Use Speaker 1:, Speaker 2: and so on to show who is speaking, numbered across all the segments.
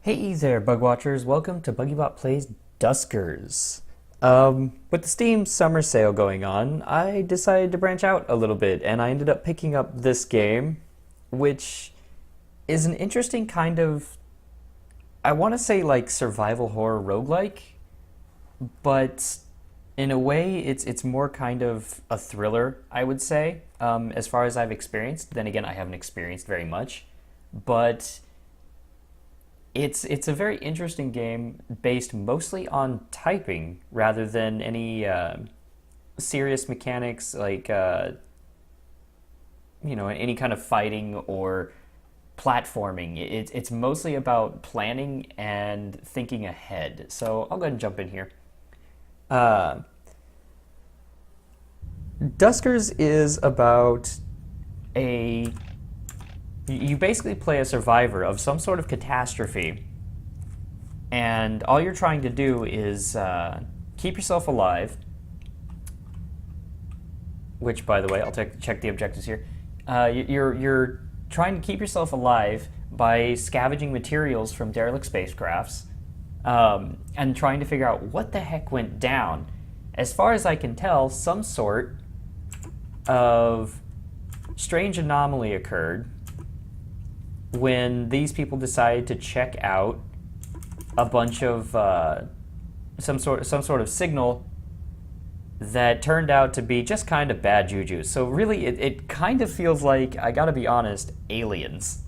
Speaker 1: Hey there, Bug Watchers. Welcome to BuggyBot Plays Duskers. With the Steam summer sale going on, I decided to branch out a little bit, and I ended up picking up this game, which is an interesting kind of, I want to say like survival horror roguelike, but in a way it's more kind of a thriller, I would say, as far as I've experienced. Then again, I haven't experienced very much, but it's a very interesting game based mostly on typing rather than any serious mechanics like any kind of fighting or platforming. It's mostly about planning and thinking ahead. So I'll go ahead and jump in here. Duskers is about you basically play a survivor of some sort of catastrophe, and all you're trying to do is keep yourself alive, which, by the way, I'll check the objectives here. You're trying to keep yourself alive by scavenging materials from derelict spacecrafts, and trying to figure out what the heck went down. As far as I can tell, some sort of strange anomaly occurred when these people decided to check out a bunch of some sort of signal that turned out to be just kind of bad juju. So really, it kind of feels like, I gotta be honest, aliens.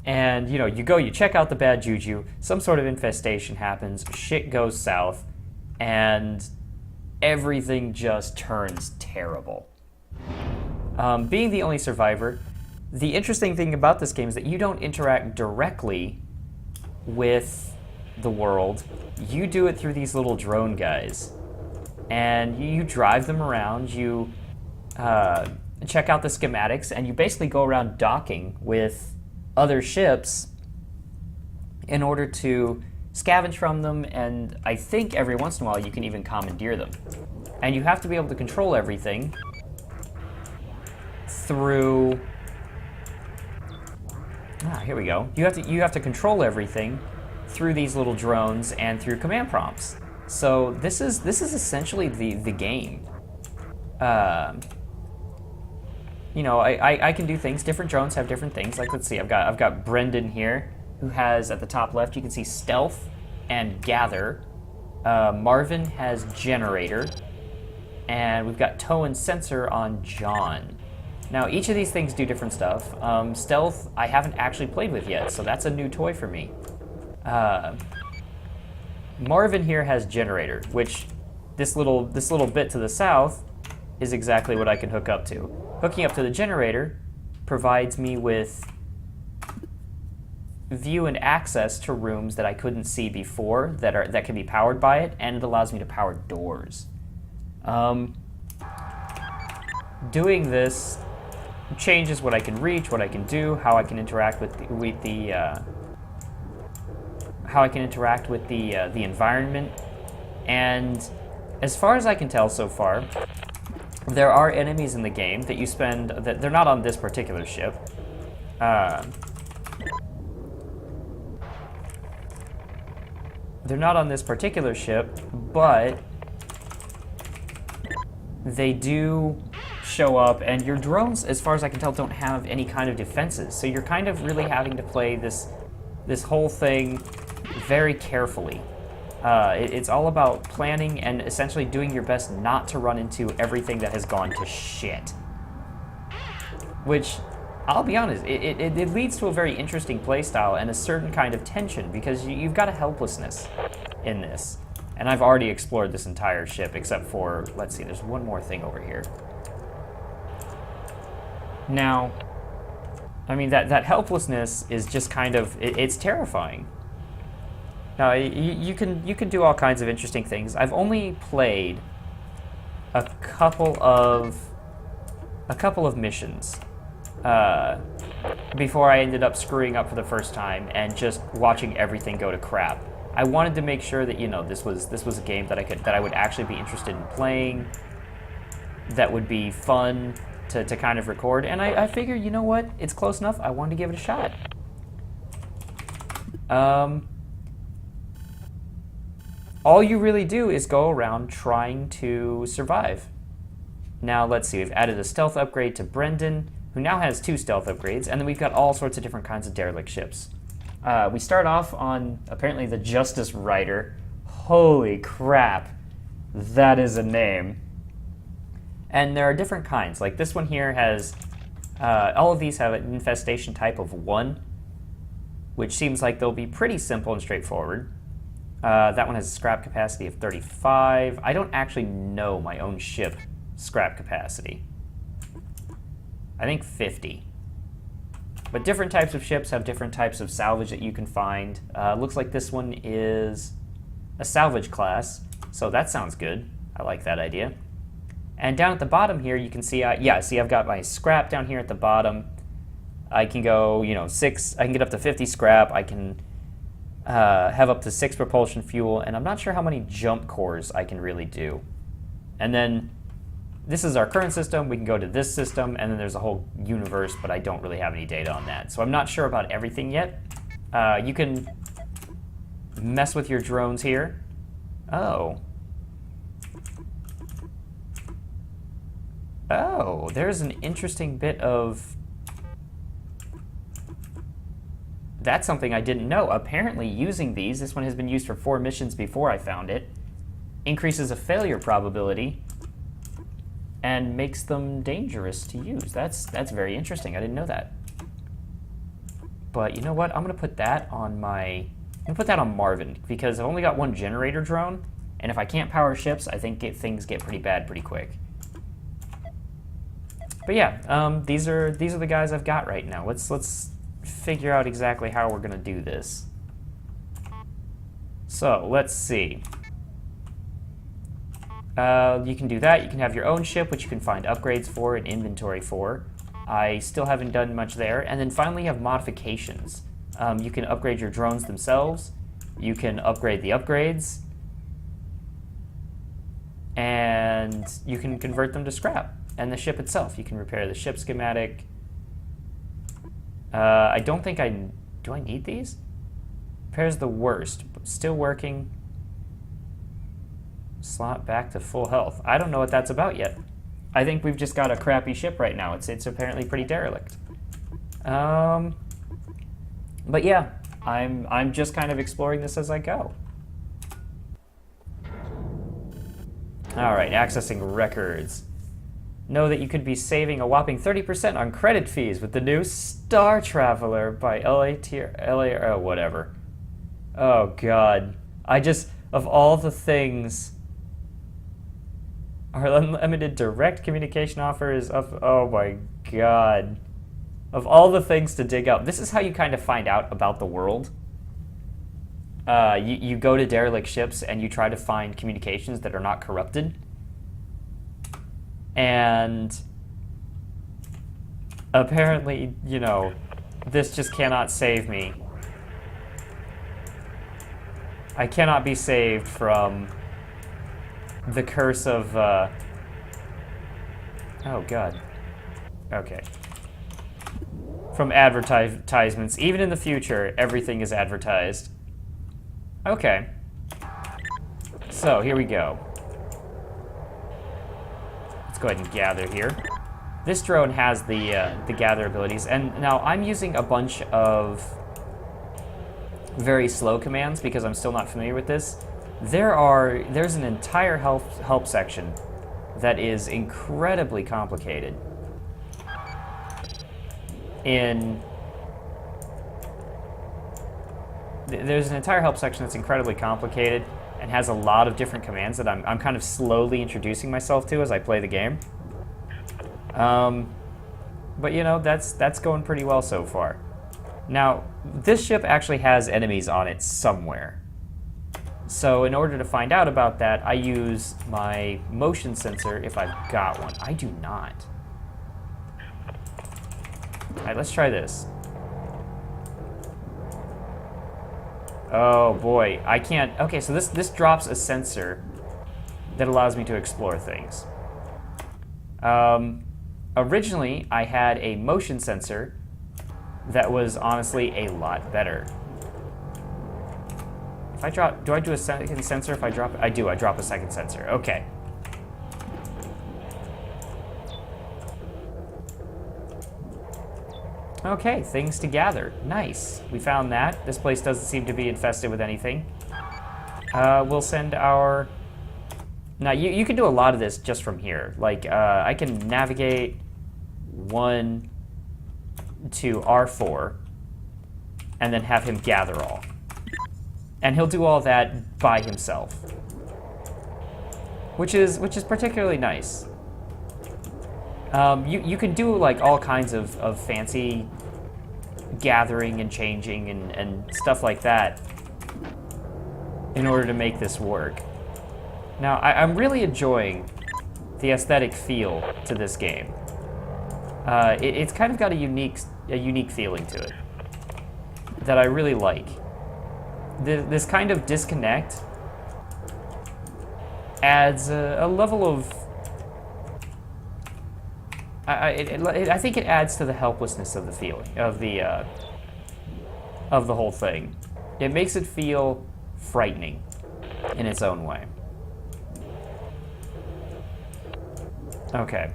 Speaker 1: And you check out the bad juju, some sort of infestation happens, shit goes south, and everything just turns terrible. Being the only survivor, the interesting thing about this game is that you don't interact directly with the world. You do it through these little drone guys. And you drive them around, you check out the schematics, and you basically go around docking with other ships in order to scavenge from them, and I think every once in a while you can even commandeer them. And you have to be able to control everything through... here we go. You have to control everything through these little drones and through command prompts. So this is essentially the game. I can do things. Different drones have different things. Like, let's see. I've got Brendan here, who has, at the top left, you can see stealth and gather. Marvin has generator, and we've got tow and sensor on John. Now, each of these things do different stuff. Stealth, I haven't actually played with yet, so that's a new toy for me. Marvin here has generator, which this little bit to the south is exactly what I can hook up to. Hooking up to the generator provides me with view and access to rooms that I couldn't see before that can be powered by it, and it allows me to power doors. Doing this changes what I can reach, what I can do, how I can interact with the environment. And as far as I can tell so far, there are enemies in the game that you spend, that they're not on this particular ship. They're not on this particular ship, but they do show up, and your drones, as far as I can tell, don't have any kind of defenses. So you're kind of really having to play this whole thing very carefully. It's all about planning and essentially doing your best not to run into everything that has gone to shit. Which, I'll be honest, it leads to a very interesting playstyle and a certain kind of tension, because you've got a helplessness in this. And I've already explored this entire ship, except for, let's see, there's one more thing over here. Now, I mean, that helplessness is just kind of, it's terrifying. Now, you can do all kinds of interesting things. I've only played a couple of missions before I ended up screwing up for the first time and just watching everything go to crap. I wanted to make sure that this was a game that I would actually be interested in playing, that would be fun to kind of record, and I figured, you know what, it's close enough, I wanted to give it a shot. All you really do is go around trying to survive. Now, let's see. We've added a stealth upgrade to Brendan, who now has 2 stealth upgrades, and then we've got all sorts of different kinds of derelict ships. We start off on, apparently, the Justice Rider. Holy crap. That is a name. And there are different kinds. Like this one here has... all of these have an infestation type of 1, which seems like they'll be pretty simple and straightforward. That one has a scrap capacity of 35. I don't actually know my own ship scrap capacity. I think 50. But different types of ships have different types of salvage that you can find. Looks like this one is a salvage class, so that sounds good. I like that idea. And down at the bottom here, you can see, see, I've got my scrap down here at the bottom. I can go, I can get up to 50 scrap. I can have up to 6 propulsion fuel, and I'm not sure how many jump cores I can really do. And then this is our current system. We can go to this system, and then there's a whole universe, but I don't really have any data on that. So I'm not sure about everything yet. You can mess with your drones here. Oh, there's an interesting bit of... That's something I didn't know. Apparently using these, this one has been used for 4 missions before I found it, increases a failure probability and makes them dangerous to use. That's very interesting. I didn't know that. But you know what? I'm gonna put that on Marvin, because I've only got 1 generator drone, and if I can't power ships, I think things get pretty bad pretty quick. But yeah, these are the guys I've got right now. Let's figure out exactly how we're gonna do this. So let's see. You can do that. You can have your own ship, which you can find upgrades for and inventory for. I still haven't done much there. And then finally you have modifications. You can upgrade your drones themselves. You can upgrade the upgrades. And you can convert them to scrap. And the ship itself. You can repair the ship schematic. I don't think do I need these? Repairs the worst, but still working. Slot back to full health. I don't know what that's about yet. I think we've just got a crappy ship right now. It's apparently pretty derelict. But yeah, I'm just kind of exploring this as I go. All right, accessing records. Know that you could be saving a whopping 30% on credit fees with the new Star Traveler by LA, whatever. Oh God, of all the things, our unlimited direct communication offer is up. Oh my God, of all the things to dig up, this is how you kind of find out about the world. You go to derelict ships and you try to find communications that are not corrupted. And apparently, this just cannot save me. I cannot be saved from the curse of, oh God. Okay. From advertisements. Even in the future, everything is advertised. Okay. So, here we go. Go ahead and gather here. This drone has the gather abilities, and now I'm using a bunch of very slow commands because I'm still not familiar with this. There's an entire help section that is incredibly complicated. There's an entire help section that's incredibly complicated and has a lot of different commands that I'm kind of slowly introducing myself to as I play the game. But that's going pretty well so far. Now, this ship actually has enemies on it somewhere. So in order to find out about that, I use my motion sensor if I've got one. I do not. All right, let's try this. Oh boy, I can't. Okay, so this drops a sensor that allows me to explore things. Originally, I had a motion sensor that was honestly a lot better. If I drop, do I do a second sensor if I drop it? I do, I drop a second sensor. Okay. Okay, things to gather. Nice. We found that. This place doesn't seem to be infested with anything. We'll send our... Now, you can do a lot of this just from here. Like, I can navigate 1 to R4 and then have him gather all. And he'll do all that by himself. Which is particularly nice. You can do like all kinds of fancy gathering and changing and stuff like that in order to make this work. Now, I'm really enjoying the aesthetic feel to this game. It's kind of got a unique feeling to it that I really like. This kind of disconnect adds a level of... I think it adds to the helplessness of the feeling of the whole thing. It makes it feel frightening in its own way. Okay,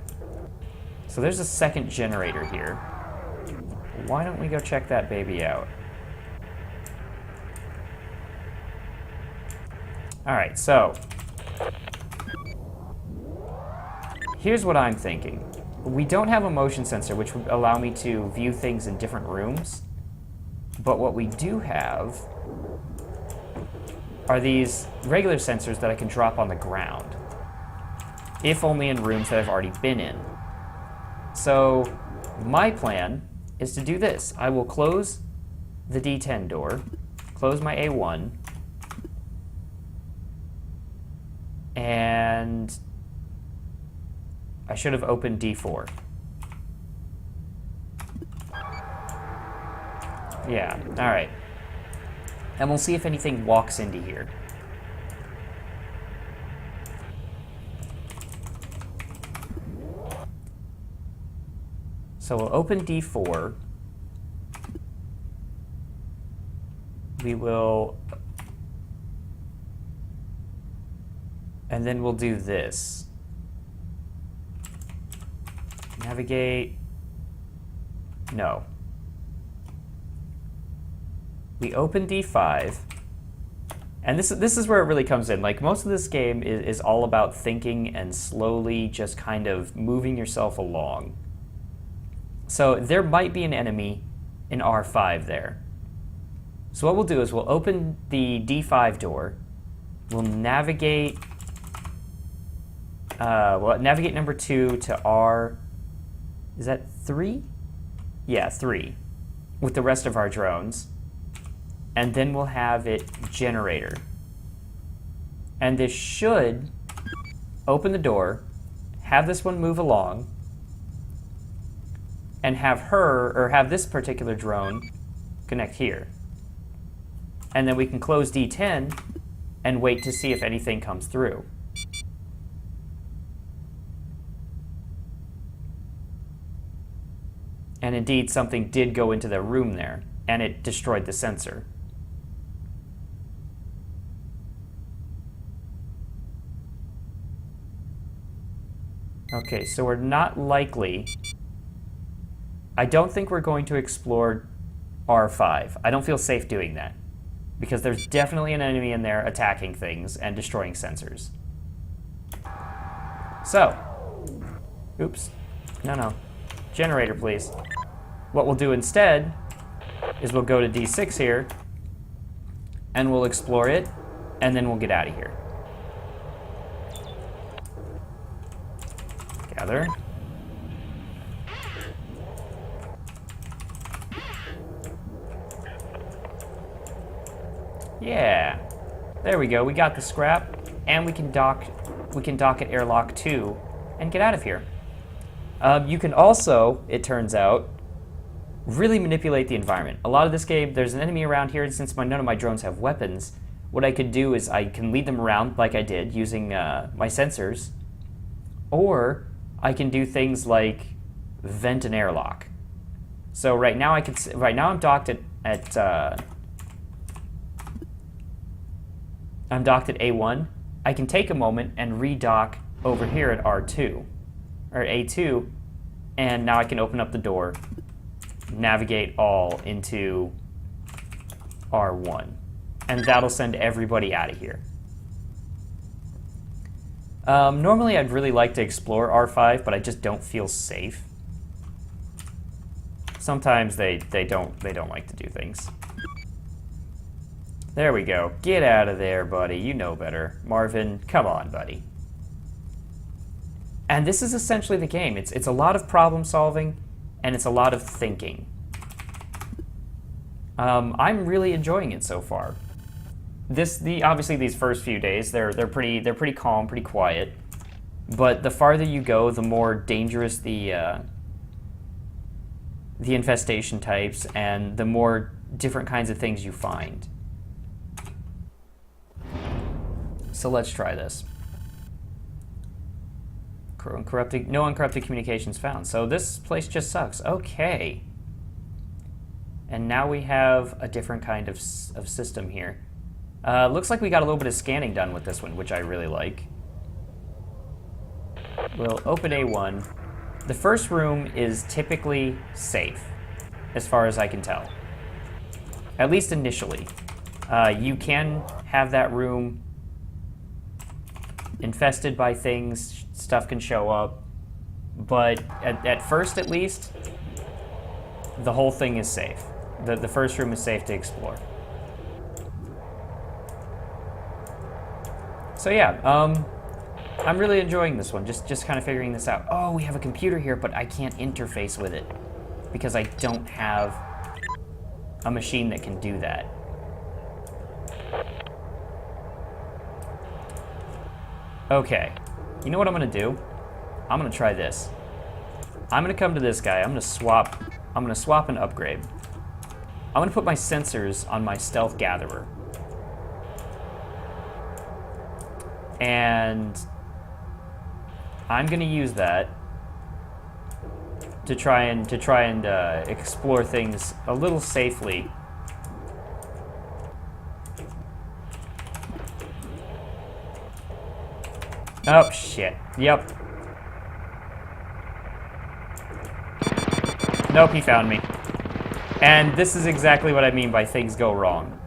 Speaker 1: so there's a second generator here. Why don't we go check that baby out? All right, so here's what I'm thinking. We don't have a motion sensor, which would allow me to view things in different rooms. But what we do have are these regular sensors that I can drop on the ground, if only in rooms that I've already been in. So my plan is to do this. I will close the D10 door, close my A1, and I should have opened D4. Yeah, all right. And we'll see if anything walks into here. So we'll open D4. We will... And then we'll do this. Navigate. No. We open D5. And this is where it really comes in. Like, most of this game is all about thinking and slowly just kind of moving yourself along. So there might be an enemy in R5 there. So what we'll do is we'll open the D5 door. We'll navigate... we'll navigate number 2 to R... Is that 3? Yeah, 3. With the rest of our drones. And then we'll have it generator. And this should open the door, have this one move along, and have her, or have this particular drone connect here. And then we can close D10 and wait to see if anything comes through. And indeed, something did go into the room there, and it destroyed the sensor. Okay, so we're not likely... I don't think we're going to explore R5. I don't feel safe doing that, because there's definitely an enemy in there attacking things and destroying sensors. So, oops, no. Generator, please. What we'll do instead is we'll go to D6 here, and we'll explore it, and then we'll get out of here. Gather. Yeah, there we go. We got the scrap, and we can dock at airlock 2 and get out of here. You can also, it turns out, really manipulate the environment. A lot of this game, there's an enemy around here, and since none of my drones have weapons, what I could do is I can lead them around like I did using my sensors, or I can do things like vent an airlock. So right now I'm docked at I'm docked at A1, I can take a moment and redock over here at R2, or at A2, and now I can open up the door, navigate all into R1, and that'll send everybody out of here. Normally I'd really like to explore R5, but I just don't feel safe. Sometimes they don't like to do things. There we go. Get out of there, buddy. You know better. Marvin, come on, buddy. And this is essentially the game. It's a lot of problem solving, and it's a lot of thinking. I'm really enjoying it so far. Obviously these first few days they're pretty calm, pretty quiet. But the farther you go, the more dangerous the infestation types, and the more different kinds of things you find. So let's try this. No uncorrupted communications found. So this place just sucks. Okay. And now we have a different kind of system here. Looks like we got a little bit of scanning done with this one, which I really like. We'll open A1. The first room is typically safe, as far as I can tell. At least initially. You can have that room infested by things, stuff can show up, but at first at least, the whole thing is safe. The first room is safe to explore. So yeah, I'm really enjoying this one, just kind of figuring this out. Oh, we have a computer here, but I can't interface with it because I don't have a machine that can do that. Okay, you know what I'm gonna do? I'm gonna try this. I'm gonna come to this guy, I'm gonna swap and upgrade. I'm gonna put my sensors on my stealth gatherer. And I'm gonna use that to try and explore things a little safely. Oh shit! Yep. Nope, he found me. And this is exactly what I mean by things go wrong.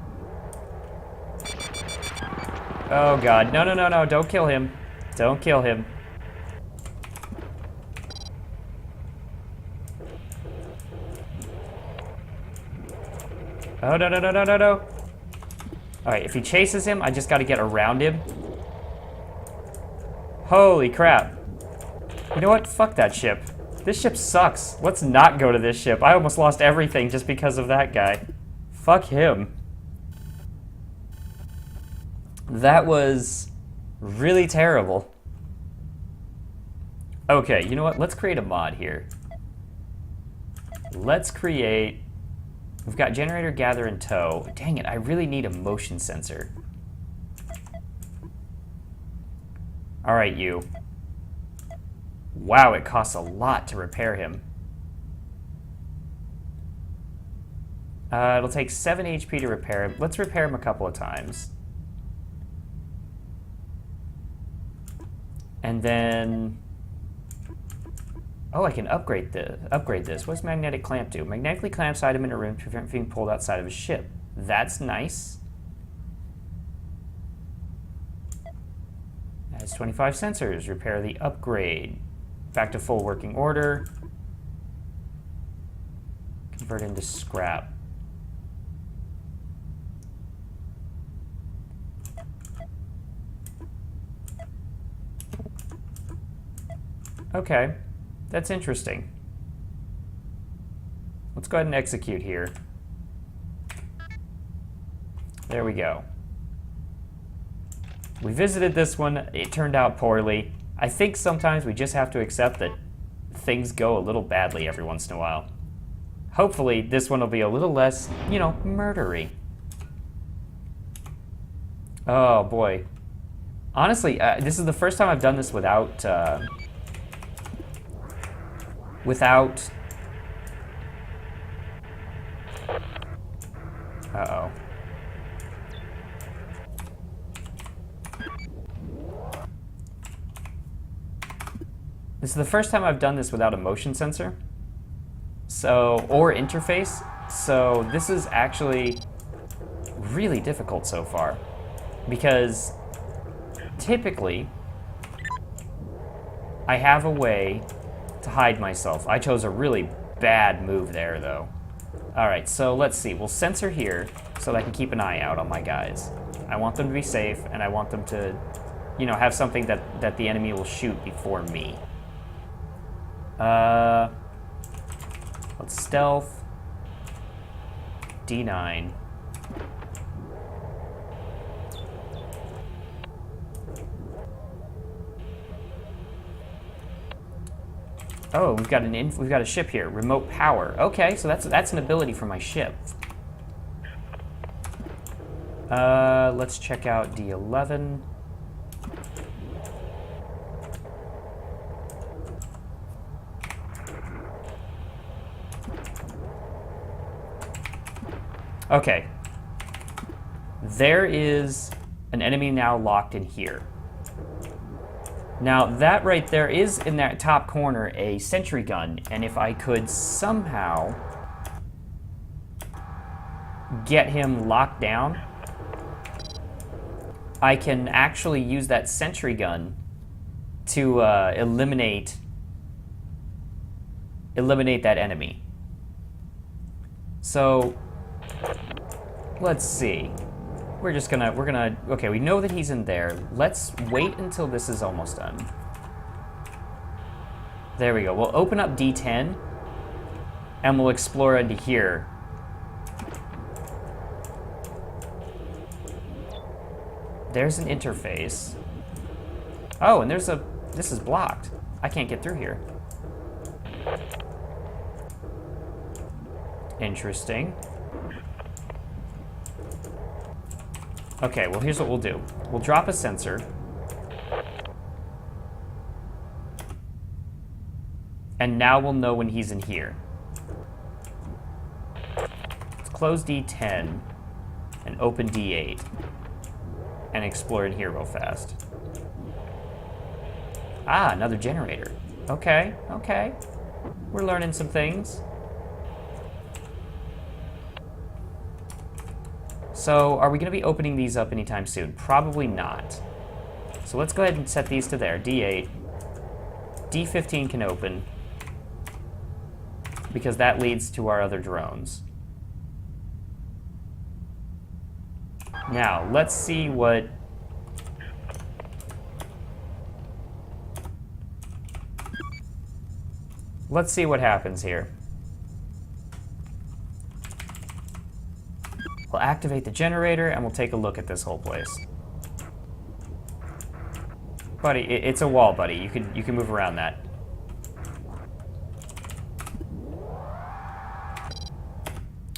Speaker 1: Oh god, no, no, no, no, don't kill him. Don't kill him. Oh, no, no, no, no, no, no. Alright, if he chases him, I just gotta get around him. Holy crap. You know what? Fuck that ship. This ship sucks. Let's not go to this ship. I almost lost everything just because of that guy. Fuck him. That was really terrible. Okay, you know what? Let's create a mod here. Let's create... We've got generator, gather, and tow. Dang it, I really need a motion sensor. All right, you. Wow, it costs a lot to repair him. It'll take 7 HP to repair him. Let's repair him a couple of times. And then... Oh, I can upgrade this. What's magnetic clamp do? Magnetically clamps item in a room to prevent being pulled outside of a ship. That's nice. Adds 25 sensors. Repair the upgrade. Back to full working order. Convert into scrap. Okay, that's interesting. Let's go ahead and execute here. There we go. We visited this one, it turned out poorly. I think sometimes we just have to accept that things go a little badly every once in a while. Hopefully this one will be a little less, you know, murdery. Oh boy. Honestly, this is the first time I've done this without... Uh-oh. This is the first time I've done this without a motion sensor, or interface, so this is actually really difficult so far, because typically I have a way to hide myself. I chose a really bad move there, though. Alright, so let's see. We'll sensor here so that I can keep an eye out on my guys. I want them to be safe, and I want them to, you know, have something that the enemy will shoot before me. Let's stealth. D9. Oh, we've got a ship here. Remote power. Okay, so that's an ability for my ship. Let's check out D11. Okay. There is an enemy now locked in here. Now, that right there is, in that top corner, a sentry gun, and if I could somehow get him locked down, I can actually use that sentry gun to eliminate that enemy. So, let's see. Okay, we know that he's in there. Let's wait until this is almost done. There we go. We'll open up D10, and we'll explore into here. There's an interface. Oh, and this is blocked. I can't get through here. Interesting. Okay, well, here's what we'll do. We'll drop a sensor. And now we'll know when he's in here. Let's close D10 and open D8 and explore in here real fast. Ah, another generator. Okay, okay. We're learning some things. So, are we going to be opening these up anytime soon? Probably not. So let's go ahead and set these to there. D8. D15 can open, because that leads to our other drones. Now, let's see what... Let's see what happens here. We'll activate the generator, and we'll take a look at this whole place. Buddy, it's a wall, buddy. You can move around that.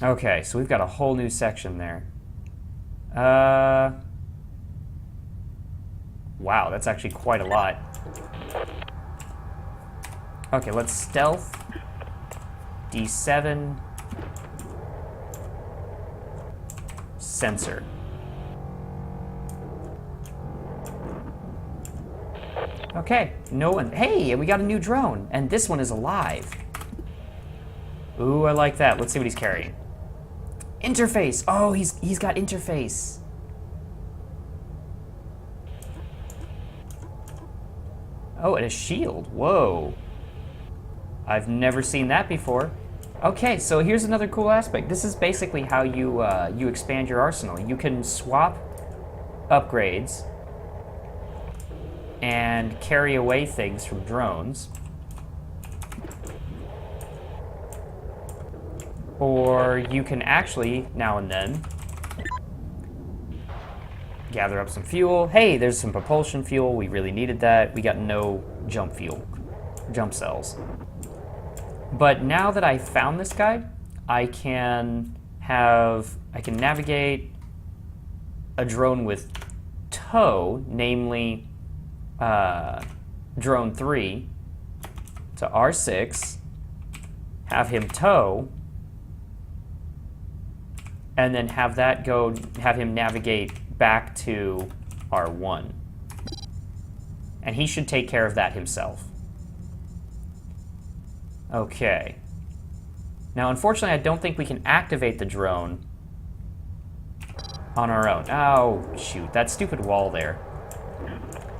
Speaker 1: Okay, so we've got a whole new section there. Wow, that's actually quite a lot. Okay, let's stealth. D7. Sensor. Okay, no one. Hey, and we got a new drone, and this one is alive. Ooh, I like that. Let's see what he's carrying. Interface. Oh, he's got interface. Oh, and a shield. Whoa. I've never seen that before. Okay, so here's another cool aspect. This is basically how you expand your arsenal. You can swap upgrades and carry away things from drones. Or you can actually, now and then, gather up some fuel. Hey, there's some propulsion fuel. We really needed that. We got no jump fuel, jump cells. But now that I found this guy, I can navigate a drone with tow, namely drone 3, to R6, have him tow, and then have him navigate back to R1. And he should take care of that himself. Okay. Now, unfortunately, I don't think we can activate the drone on our own. Oh, shoot. That stupid wall there.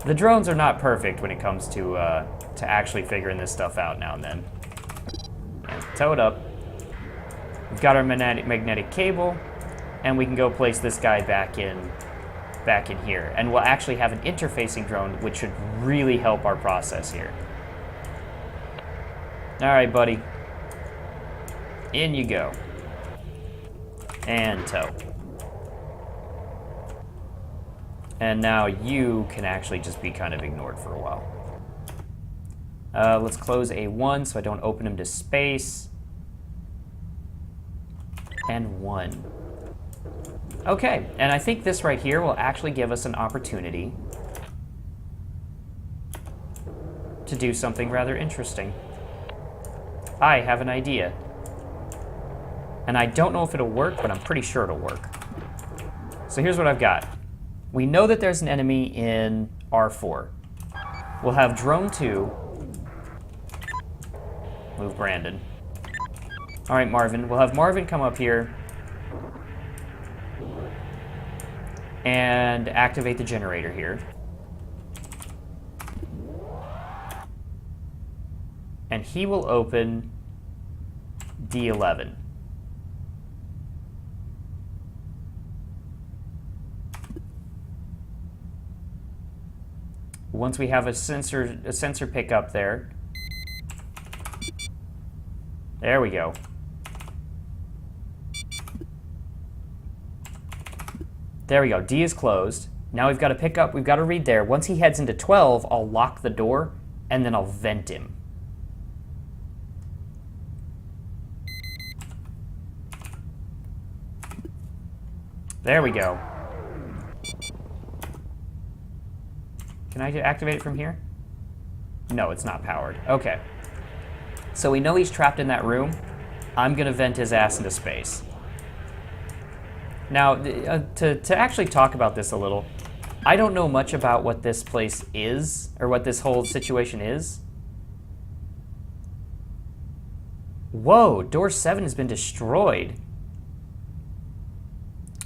Speaker 1: The drones are not perfect when it comes to actually figuring this stuff out now and then. And tow it up. We've got our magnetic cable, and we can go place this guy back in here. And we'll actually have an interfacing drone, which should really help our process here. All right, buddy. In you go. And tow. And now you can actually just be kind of ignored for a while. Let's close A1 so I don't open him to space. And 1. Okay, and I think this right here will actually give us an opportunity to do something rather interesting. I have an idea. And I don't know if it'll work, but I'm pretty sure it'll work. So here's what I've got. We know that there's an enemy in R4. We'll have drone 2. Move Brandon. All right, Marvin. We'll have Marvin come up here and activate the generator here. And he will open D11. Once we have a sensor pickup there. There we go. There we go. D is closed. Now we've got to pick up, we've got to read there. Once he heads into 12, I'll lock the door, and then I'll vent him. There we go. Can I activate it from here? No, it's not powered. Okay. So we know he's trapped in that room. I'm going to vent his ass into space. Now, to actually talk about this a little, I don't know much about what this place is, or what this whole situation is. Whoa, door 7 has been destroyed.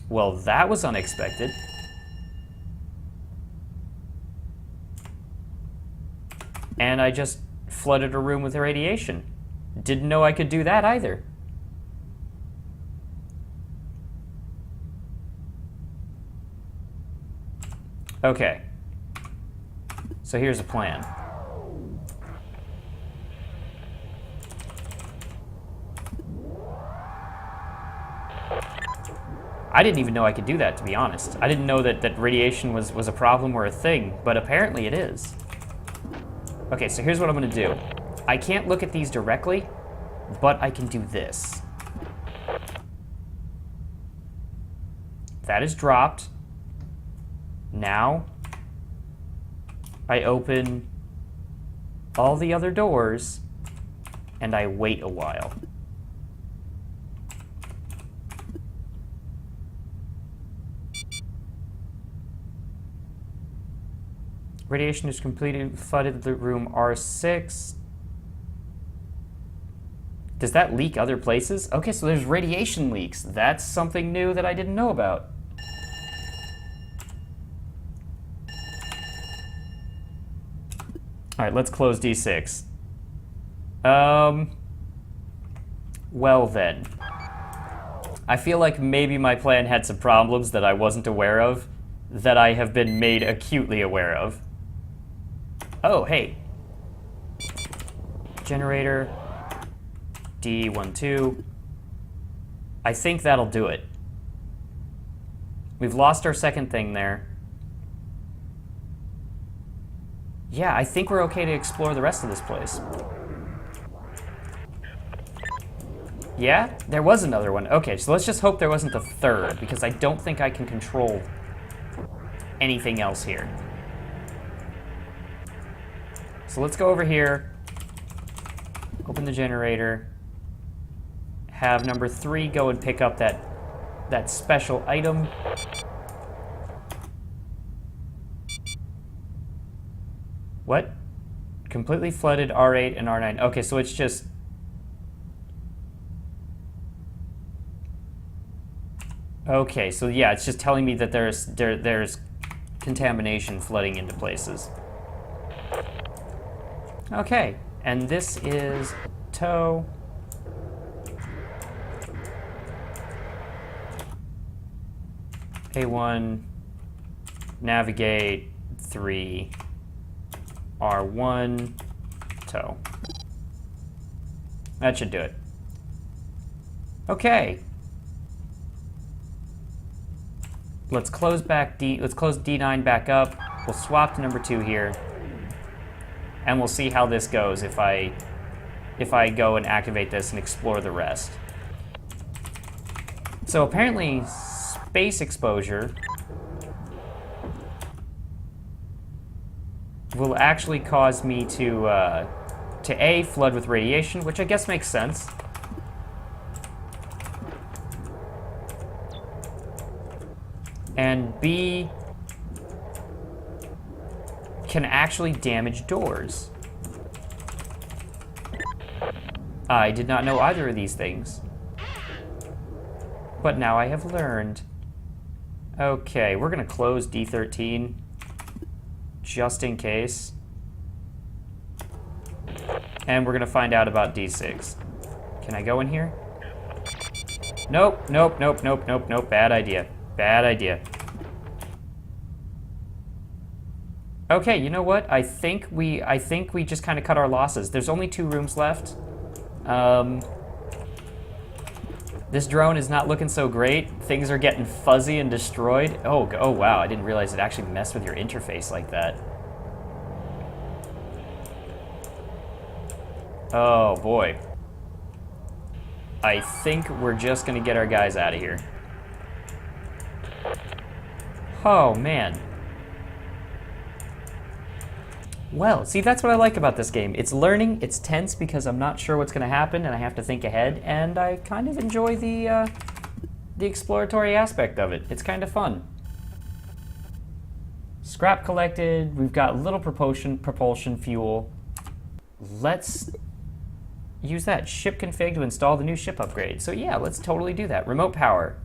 Speaker 1: Well, that was unexpected. And I just flooded a room with radiation. Didn't know I could do that either. Okay. So here's a plan. I didn't even know I could do that, to be honest. I didn't know that radiation was a problem or a thing, but apparently it is. Okay, so here's what I'm gonna do. I can't look at these directly, but I can do this. That is dropped. Now, I open all the other doors, and I wait a while. Radiation is completed, flooded the room R6. Does that leak other places? Okay, so there's radiation leaks. That's something new that I didn't know about. All right, let's close D6. Well then. I feel like maybe my plan had some problems that I wasn't aware of, that I have been made acutely aware of. Oh, hey. Generator. D12. I think that'll do it. We've lost our second thing there. Yeah, I think we're okay to explore the rest of this place. Yeah, there was another one. Okay, so let's just hope there wasn't the third, because I don't think I can control anything else here. So let's go over here, open the generator, have number 3 go and pick up that special item. What? Completely flooded R8 and R9. Okay, so it's just Okay, so yeah, it's just telling me that there's contamination flooding into places. Okay, and this is tow. A1, navigate, 3, R1, tow. That should do it. Okay. Let's close D9 back up. We'll swap to number 2 here. And we'll see how this goes if I go and activate this and explore the rest. So apparently space exposure will actually cause me to A, flood with radiation, which I guess makes sense. And B, can actually damage doors. I did not know either of these things. But now I have learned. Okay, we're gonna close D13, just in case. And we're gonna find out about D6. Can I go in here? Nope, nope, nope, nope, nope, nope, bad idea. Bad idea. Okay, you know what? I think we just kind of cut our losses. There's only 2 rooms left. This drone is not looking so great. Things are getting fuzzy and destroyed. Oh wow, I didn't realize it actually messed with your interface like that. Oh boy. I think we're just gonna get our guys out of here. Oh man. Well, see, that's what I like about this game. It's learning, it's tense because I'm not sure what's going to happen and I have to think ahead, and I kind of enjoy the exploratory aspect of it. It's kind of fun. Scrap collected, we've got little propulsion fuel. Let's use that ship config to install the new ship upgrade. So yeah, let's totally do that. Remote power.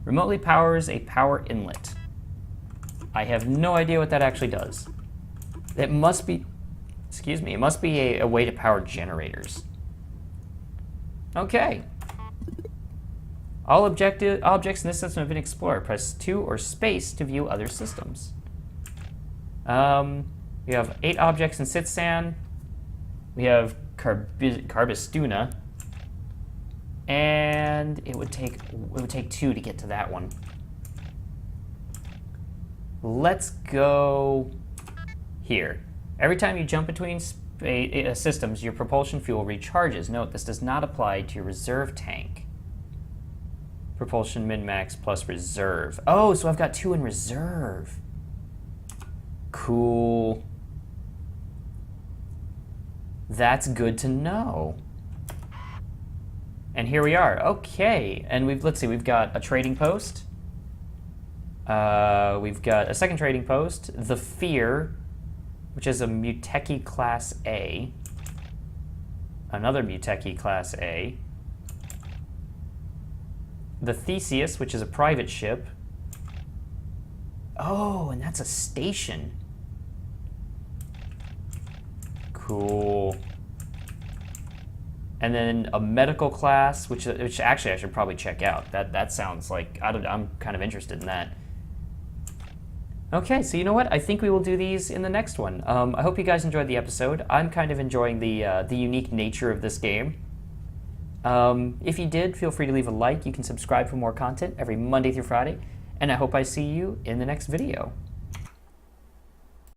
Speaker 1: Remotely powers a power inlet. I have no idea what that actually does. It must be, excuse me, it must be a way to power generators. Okay. All objects in this system have been explored. Press 2 or space to view other systems. We have 8 objects in Sitsan. We have Carbistuna. And it would take 2 to get to that one. Let's go here. Every time you jump between systems, your propulsion fuel recharges. Note, this does not apply to your reserve tank. Propulsion min-max plus reserve. Oh, so I've got 2 in reserve. Cool. That's good to know. And here we are. Okay, and let's see, we've got a trading post. We've got a second trading post, the Fear, which is a Muteki Class A. Another Muteki Class A. The Theseus, which is a private ship. Oh, and that's a station. Cool. And then a medical class, which actually I should probably check out. That sounds like, I'm kind of interested in that. Okay, so you know what? I think we will do these in the next one. I hope you guys enjoyed the episode. I'm kind of enjoying the unique nature of this game. If you did, feel free to leave a like. You can subscribe for more content every Monday through Friday. And I hope I see you in the next video.